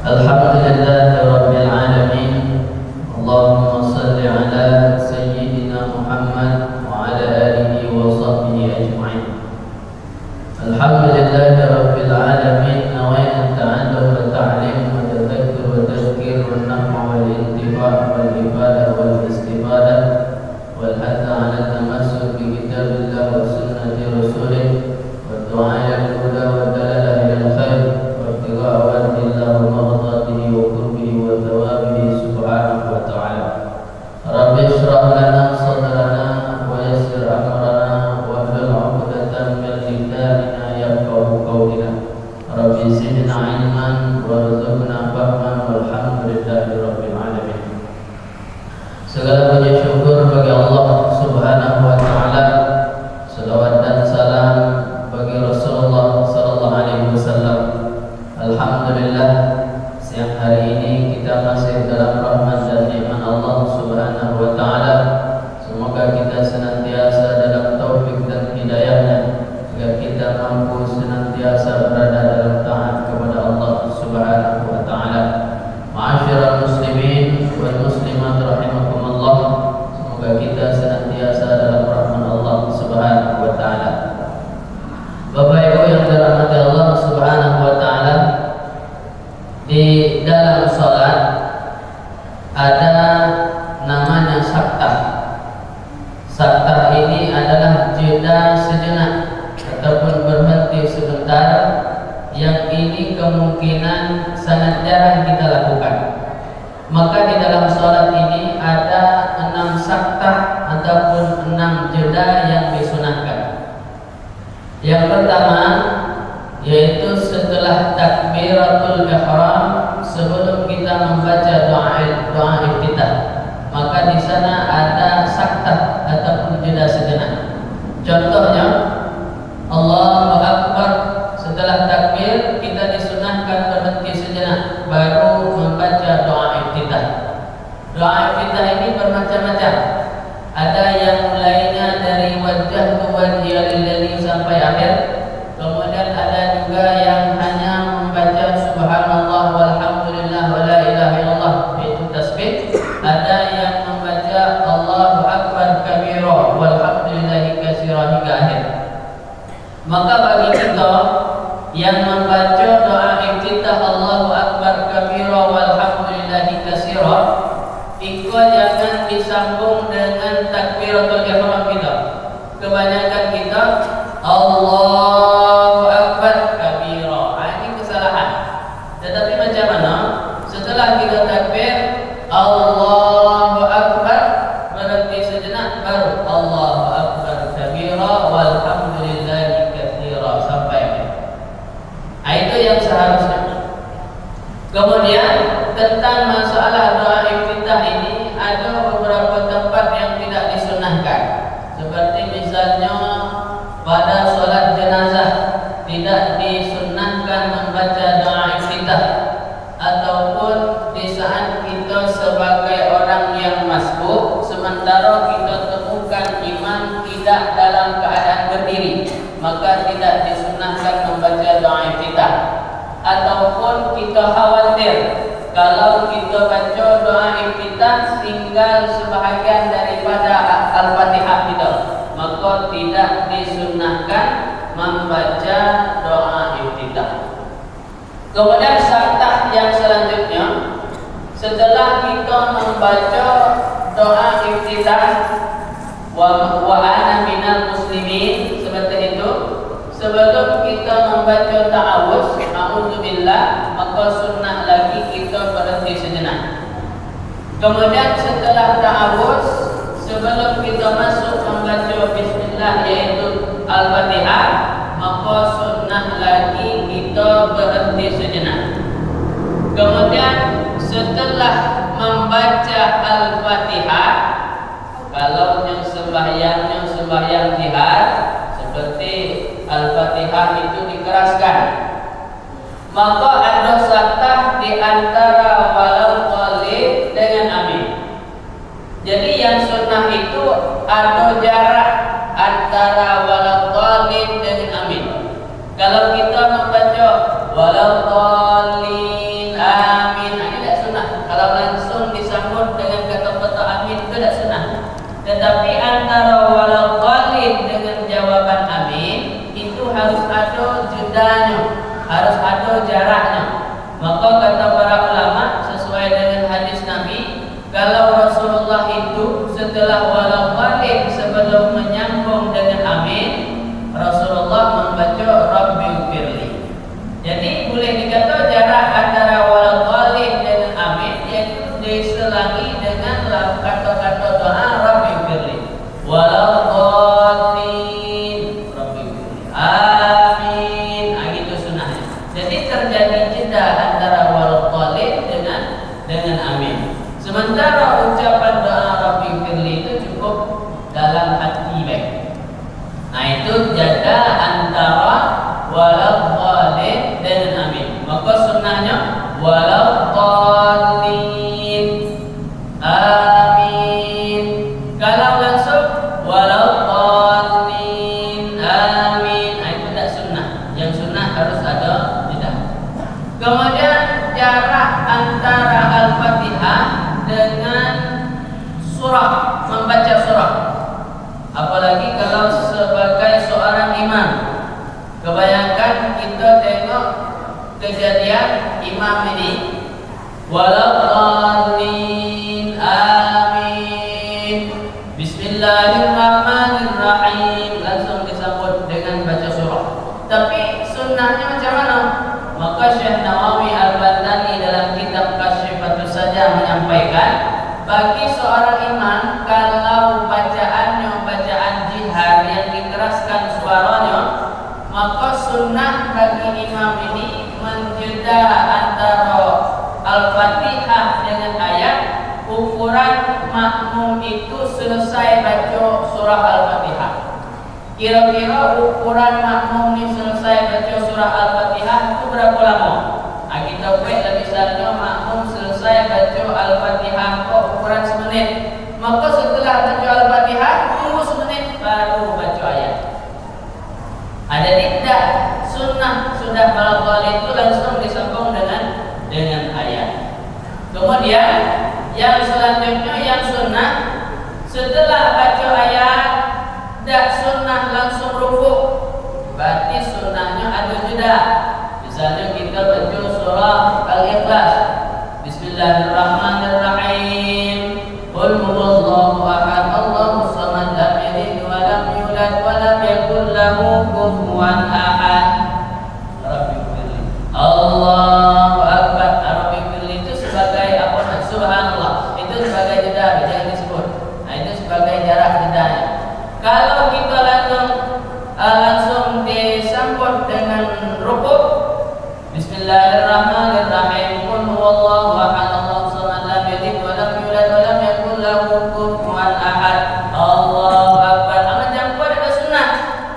Alhamdulillahi Rabbil Alamin. Allahumma salli ala Sayyidina Muhammad wa ala alihi wa sahbihi ajma'in. Alhamdulillahi Rabbil Alamin. Nawaitu ta'allum wa ta'lim wa tadhakkur wa tadhkir wa naf'a wal intifa' wal ibadah wal istifadah wal hadha ala tamassuk bi kitabillah wa sunnati rasulih wa du'a ila al-huda wa dalalah ila al-khair wa ibtigha'a wajhillah wa maghfiratihi wa qurbihi wa thawabihi subhanahu wa ta'ala. Rabbi ishrah lana sadrana wa yassir amrana wa hlul 'uqdatam min lisanina yafqahu qawlana. Rabbi zidna ilman warzuqna fahman walhamdulillahi rabbil alamin. Segala puji syukur bagi Allah Subhanahu wa taala. Selawat dan salam bagi Rasulullah sallallahu alaihi wasallam. Alhamdulillah, siang hari ini kita masih dalam rahmat dan nikmat Allah Subhanahu wa taala. Semoga kita senantiasa dalam taufik dan hidayahnya, agar kita mampu senantiasa berada dalam taat kepada Allah Subhanahu wa taala. Ma'asyiral muslimin wal muslimat rahimakumullah. Semoga kita senantiasa dalam rahmat Allah Subhanahu wa taala. Bapak Ibu yang dirahmati Allah Subhanahu wa taala, di dalam salat ada namanya saktah. Saktah ini adalah jeda sejenak ataupun berhenti sebentar, yang ini kemungkinan sangat jarang kita lakukan. Maka di dalam salat ini ada 6 saktah ataupun 6 jeda yang disunahkan. Yang pertama yaitu setelah takbiratul ihram, sebelum kita membaca doa iftitah, maka di sana ada saktah ataupun jeda sejenak. Contohnya, Allahu Akbar, setelah takbir kita disunahkan berhenti sejenak baru membaca doa iftitah. Doa iftitah ini bermacam-macam. Ada yang mulainya dari wajjahtu wajhiya lillazi sampai akhir. Kemudian ada juga yang hanya membaca subhanallah walhamdulillah wa la ilaha illallah, itu tasbih. Ada yang membaca Allahu Akbar kabira walhamdulillahi katsira hingga akhir. Maka bagi kita yang membaca doa iftitah Allahu Akbar kabira walhamdulillahi katsira, iko jangan disambung dengan takbiratul ihram kita. Kebanyakan kita Allahu Akbar kabira. Ini kesalahan. Tetapi macam mana? Setelah kita takbir Allahu Akbar, berhenti sejenak baru Allahu Akbar kabira walhamdulillahi katsira sampai akhir. Itu yang seharusnya. Kemudian tentang masalah doa iftitah ini, ada beberapa tempat yang tidak disunahkan. Seperti misalnya pada sholat jenazah tidak disunahkan membaca doa iftitah, ataupun di saat kita sebagai orang yang masbuk, sementara kita temukan imam tidak dalam keadaan berdiri, maka tidak disunahkan membaca doa iftitah. Ataupun kita khawatir kalau kita baca doa iftitah tinggal sebahagian daripada Al-Fatihah kita, maka tidak disunahkan membaca doa iftitah. Kemudian saktah yang selanjutnya, setelah kita membaca doa iftitah wa ana minal muslimin seperti itu, sebelum kita membaca ta'awuz, a'udzubillah, maka sunnah lagi kita berhenti sejenak. Kemudian setelah ta'awuz, sebelum kita masuk membaca bismillah yaitu Al-Fatihah, maka sunnah lagi kita berhenti sejenak. Kemudian setelah membaca Al-Fatihah, kalau yang sembahyang jihad seperti Al-Fatihah itu dikeraskan, maka ada saktah di antara walau qalil dengan amin. Jadi yang sunnah itu ada jarak antara walau qalil dengan amin. Kalau kita membaca walau qalil sunnahnya waladdallin. Amin. Kalau langsung waladdallin. Amin. Itu tidak sunnah. Yang sunnah harus ada jeda. Kemudian jarak antara Al-Fatihah dengan surah, membaca surah. Apalagi kalau sebagai seorang imam. Kebanyakan kita tengok kejadian imam ini waladdallin amin bismillahirrahmanirrahim langsung disambut dengan baca surah. Tapi sunnahnya macam mana? Maka Syekh Nawawi Al-Bantani dalam kitab Kasyifatus Sajah menyampaikan, bagi seorang imam kalau bacaannya bacaan jihar yang dikeraskan suaranya, maka sunnah bagi imam ini menjeda antara Al-Fatihah dengan ayat ukuran makmum itu selesai baca surah Al-Fatihah. Kira-kira ukuran makmum ini selesai baca surah Al-Fatihah itu berapa lama? Kita buat misalnya makmum selesai baca Al-Fatihah kok ukuran semenit, maka setelah baca Al-Fatihah tunggu semenit baru baca ayat. Ada tidak? Sunnah sudah balagh itu langsung disambung dengan ayat. Kemudian yang selanjutnya yang sunnah setelah baca ayat tidak sunnah langsung rukuk, berarti sunnahnya ada jeda. Misalnya kita baca surah Al-Ikhlas, Bismillahirrahmanirrahim, Qul huwallahu ahad, Allahus samad, lam yalid wa lam yulad wa lam yakul lahu kufuwan ahad. Allahu akbar. Arabiqil itu sebagai apa? Subhanallah. Itu sebagai jeda, jangan disebut. Nah, itu sebagai jarak jedanya. Kalau kita langsung disambut dengan rukuk, Bismillahirrahmanirrahim. Qul huwallahu ahad, Allahus samad, lam yalid wa lam yulad wa lam yakul lahu kufuwan ahad. Allahu akbar. Macam apa ada sunnah?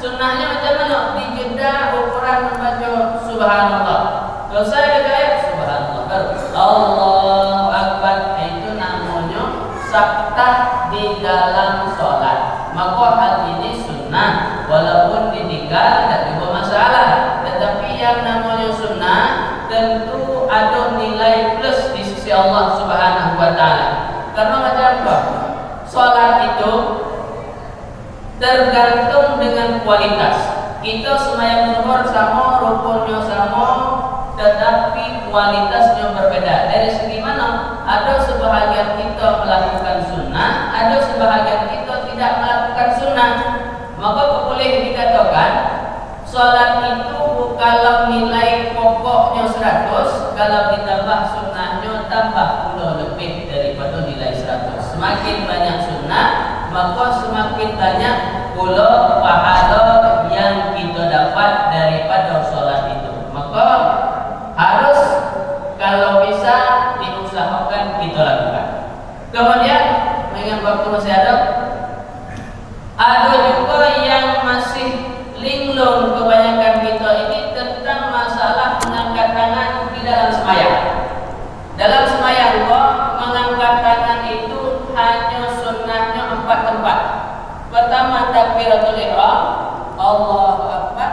Sunnahnya macam mana? Dijeda ukuran membaca subhanallah. Selesai baca ayat subhanallah. Allahu akbar. Itu namanya saktah di dalam sholat. Maka hal ini sunnah, walaupun ditinggal tidak juga masalah. Tetapi yang namanya sunnah tentu ada nilai plus di sisi Allah Subhanahu wa taala. Karena macam apa? Salat itu tergantung dengan kualitas. Kita sembahyang zuhur sama, rukunnya sama, tetapi kualitasnya berbeda. Dari segi mana? Ada sebahagian kita melakukan sunnah, ada sebahagian kita tidak melakukan sunnah. Maka boleh dikatakan salat itu kalau nilai pokoknya 100, kalau ditambah sunnahnya tambah pula lebih daripada nilai 100. Semakin banyak sunnah, maka semakin banyak pula pahala yang kita dapat daripada salat itu. Maka harus kalau bisa diusahakan kita lakukan. Kemudian mengingat waktu masih ada juga yang masih linglung kebanyakan kita ini tentang masalah mengangkat tangan di dalam sembahyang. Dalam sembahyang kok mengangkat tangan itu hanya sunnahnya 4 tempat. Pertama takbiratul ihram, Allahu akbar.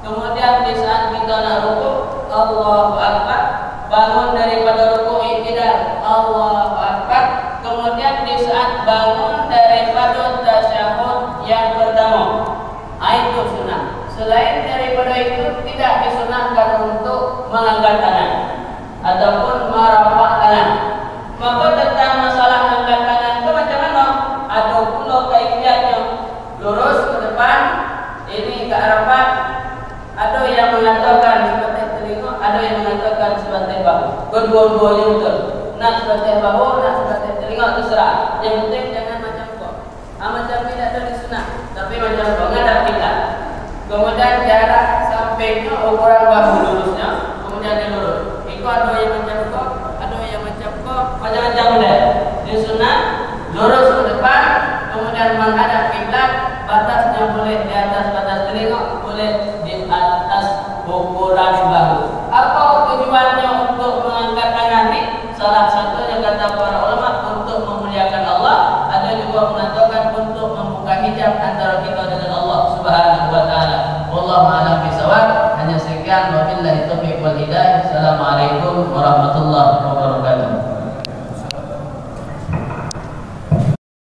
Kemudian di saat kita nak rukuk, Allahu akbar. Bangun daripada rukuk i'tidal, Allahu akbar. Kemudian di saat bangun daripada tasyahud yang pertama, itu sunnah. Selain daripada itu tidak disunahkan untuk mengangkat tangan ataupun merapat tangan. Maka tentang masalah mengangkat tangan itu macam mana? Ada pula kaifiatnya. Lurus ke depan, ini ke harapan. Ada yang mengatakan sebagai telinga, ada yang mengatakan sebagai bahu. Kedua-duanya betul. Nak sebagai bahu, nak sebagai telinga, terserah. Yang penting jangan macam kok. Macam tidak ada di sunnah, tapi macam kok ngadap kita. Kemudian jarak sampainya ukuran bahu lurusnya, kemudian dia lurus. Itu ada yang macam kok, ada yang macam kok, macam-macam model. Di sunnah lurus ke depan, kemudian menghadap kiblat. Batasnya boleh di atas batas telinga, boleh di atas ukuran bahu. Apa tujuannya kata para ulama untuk memuliakan Allah, ada juga mengatakan untuk membuka hijab antara kita dengan Allah Subhanahu wa taala. Wallahu a'lam bishawab. Hanya sekian, wabillahi taufiq wal hidayah. Assalamualaikum warahmatullahi wabarakatuh.